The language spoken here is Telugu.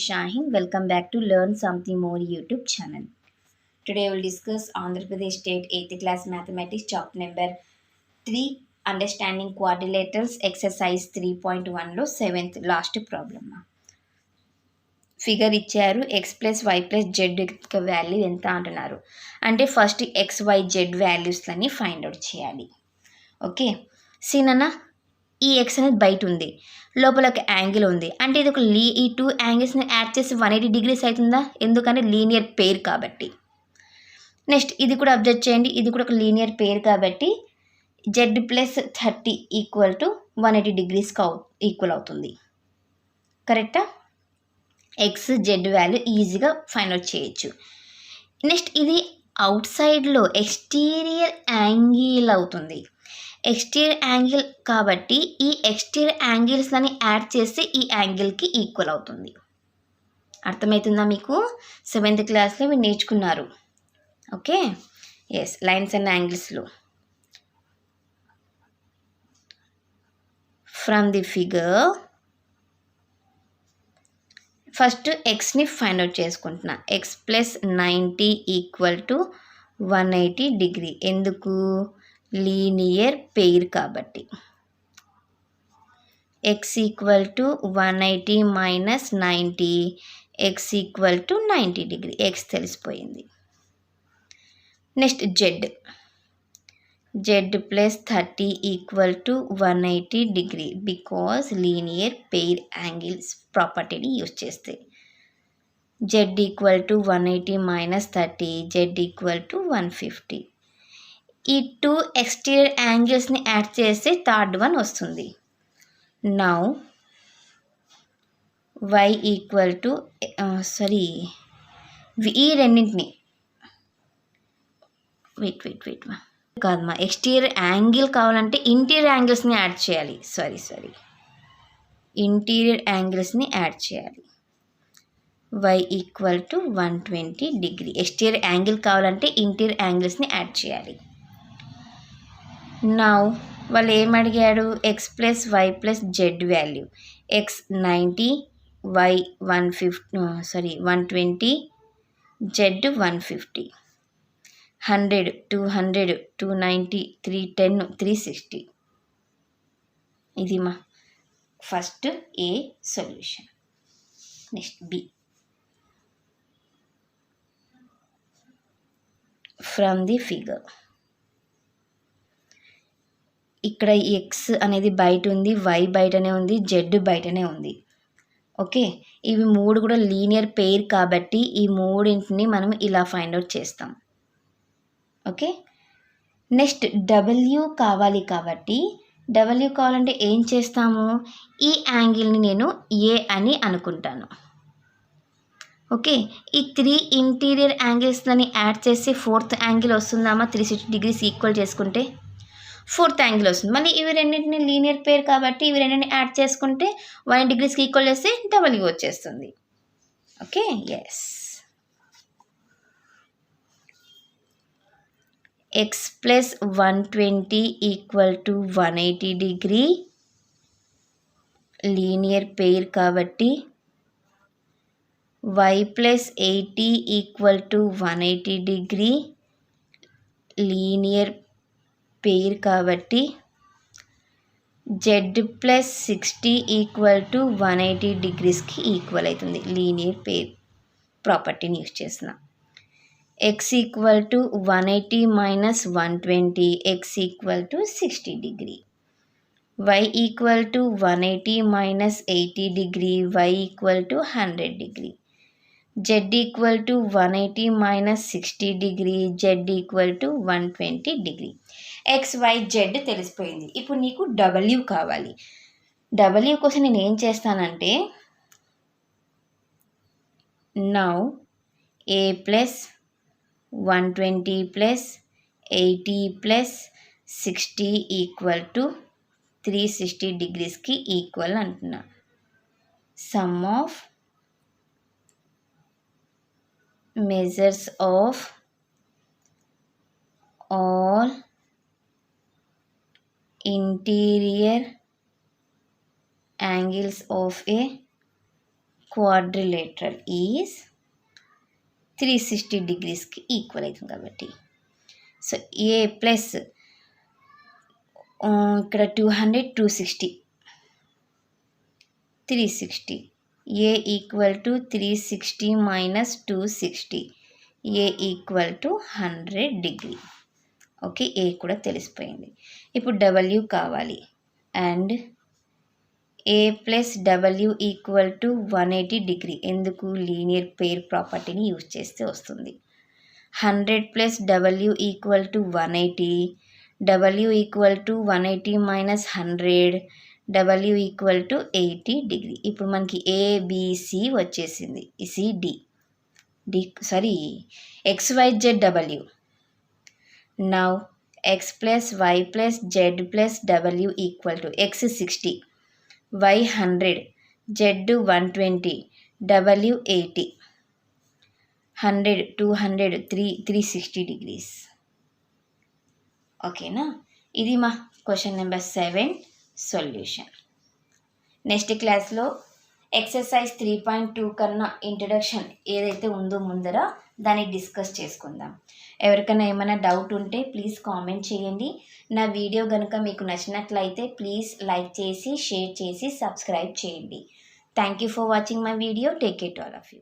Shaheen. Welcome back to Learn Something More YouTube channel. Today we will discuss Andhra Pradesh State 8th class mathematics chapter number 3 Understanding Quadrilaterals exercise 3.1 లో 7th last problem. ఫిగర్ ఇచ్చారు x plus why plus z యొక్క వాల్యూ ఎంత అంటున్నారు. అంటే ఫస్ట్ ఎక్స్ వై జెడ్ వాల్యూస్లని ఫైండ్ అవుట్ చేయాలి. ఓకే సీనన్న ఈ ఎక్స్ అనేది బయట ఉంది, లోపల ఒక యాంగిల్ ఉంది, అంటే ఇది ఒక ఈ టూ యాంగిల్స్ని యాడ్ చేసి 180 degrees అవుతుందా? ఎందుకంటే లీనియర్ పెయిర్ కాబట్టి. నెక్స్ట్ ఇది కూడా అబ్జర్వ్ చేయండి, ఇది కూడా ఒక లీనియర్ పెయిర్ కాబట్టి z plus 30 equal to 180 degrees equal అవుతుంది. కరెక్టా? ఎక్స్ జెడ్ వాల్యూ ఈజీగా ఫైండ్ అవుట్ చేయొచ్చు. నెక్స్ట్ ఇది అవుట్ సైడ్లో ఎక్స్టీరియర్ యాంగిల్ అవుతుంది. ఎక్స్టీరియర్ యాంగిల్ కాబట్టి ఈ ఎక్స్టీరియర్ యాంగిల్స్ని యాడ్ చేసి ఈ యాంగిల్కి ఈక్వల్ అవుతుంది. అర్థమవుతుందా మీకు? 7th క్లాస్లో మీరు నేర్చుకున్నారు. ఓకే ఎస్, లైన్స్ అండ్ యాంగిల్స్లో. ఫ్రమ్ ది ఫిగర్ ఫస్ట్ ఎక్స్ని ఫైండ్ అవుట్ చేసుకుంటున్నా. X plus 90 equal to 180 degree. ఎందుకు? లీనియర్ పెయిర్ కాబట్టి. X equal to 180 minus 90, x equal to 90 degree. X తెలిసిపోయింది. Next z, z plus 30 equal to 180 degree because linear pair angles ప్రాపర్టీని యూజ్ చేస్తే. Z equal to 180 minus 30, z equal to 150. ఈ టూ ఎక్స్టీరియర్ యాంగిల్స్ని యాడ్ చేస్తే థర్డ్ వన్ వస్తుంది. నౌ వై ఈక్వల్ టు ఈ రెండింటిని వెయిట్ కాదమ్మా, ఎక్స్టీరియర్ యాంగిల్ కావాలంటే ఇంటీరియర్ యాంగిల్స్ని యాడ్ చేయాలి. ఇంటీరియర్ యాంగిల్స్ని యాడ్ చేయాలి. Y equal to 120 degree. Exterior angle కావాలంటే ఇంటీరియర్ యాంగిల్స్ని యాడ్ చేయాలి. నౌ వాళ్ళు ఏం అడిగాడు? X plus why plus Z value. X 90, Y 120, Z 150. 100, 200, 290, 310, 360. ఇది మా first A solution. Next B. From the figure ఇక్కడ ఎక్స్ అనేది బయట ఉంది, వై బయటనే ఉంది, జెడ్ బయటనే ఉంది. ఓకే, ఇవి మూడు కూడా లీనియర్ పెయిర్ కాబట్టి ఈ మూడింటిని మనం ఇలా ఫైండ్ అవుట్ చేస్తాం. ఓకే, నెక్స్ట్ డబ్ల్యూ కావాలి కాబట్టి డబ్ల్యూ కావాలంటే ఏం చేస్తాము? ఈ యాంగిల్ని నేను ఏ అని అనుకుంటాను. ఓకే, ఈ 3 ఇంటీరియర్ యాంగిల్స్ని యాడ్ చేసి 4th యాంగిల్ వస్తుందామా? 360 degrees ఈక్వల్ చేసుకుంటే 4th యాంగిల్ వస్తుంది. మళ్ళీ ఇవి రెండింటిని లీనియర్ పెయిర్ కాబట్టి ఇవి రెండింటిని యాడ్ చేసుకుంటే 180 degreesకి ఈక్వల్ చేస్తే డబ్ల్యూ వచ్చేస్తుంది. Okay yes. X plus 120 equal to 180 degree linear pair కాబట్టి y plus 80 equal to 180 degree linear pair కాబట్టి జెడ్ ప్లస్ 60 ఈక్వల్ టు 180 degreesకి ఈక్వల్ అవుతుంది. లీనియర్ పెయిర్ ప్రాపర్టీని యూజ్ చేసిన. X equal to 180 minus 120, x equal to 60 degree. Y equal to 180 minus 80 degree, y equal to 100 degree. Z equal to 180 minus 60 degree, Z equal to 120 degree. X why Z తెలిసిపోయింది. ఇప్పుడు నీకు డబ్ల్యూ కావాలి. డబ్ల్యూ కోసం నేను ఏం చేస్తానంటే now a plus 120 plus 80 plus 60 equal to 360 degreesకి ఈక్వల్ అంటున్నా. Sum of measures of all interior angles of a quadrilateral is 360 డిగ్రీస్కి ఈక్వల్ అవుతుంది కాబట్టి. సో ఏ ప్లస్ ఇక్కడ 200 260 360 a equal to 360 minus 260 a equal to 100 degree. Okay, a కూడా తెలిసిపోయింది. ఇప్పుడు డబ్ల్యూ కావాలి. And a plus W equal to 180 degree. ఎందుకు? లీనియర్ పేర్ ప్రాపర్టీని యూజ్ చేస్తే వస్తుంది. 100 plus W equal to 180, W equal to 180 minus 100, W equal to 80 degree. ఇప్పుడు మనకి ఏబిసి వచ్చేసింది. CD XYZ W. Now X plus why plus Z plus W equal to X 60, y 100, z 120, w 80, 100 200 360 degrees. ఓకేనా? ఇది మా క్వశ్చన్ నెంబర్ 7 సొల్యూషన్. నెక్స్ట్ క్లాస్లో ఎక్సర్సైజ్ 3.2 కన్నా ఇంట్రడక్షన్ ఏదైతే ఉందో ముందర దాన్ని డిస్కస్ చేసుకుందాం. ఎవరికైనా ఏమైనా డౌట్ ఉంటే ప్లీజ్ కామెంట్ చేయండి. నా వీడియో కనుక మీకు నచ్చినట్లయితే ప్లీజ్ లైక్ చేసి షేర్ చేసి సబ్స్క్రైబ్ చేయండి. Thank you for watching my video. Take care to all of you.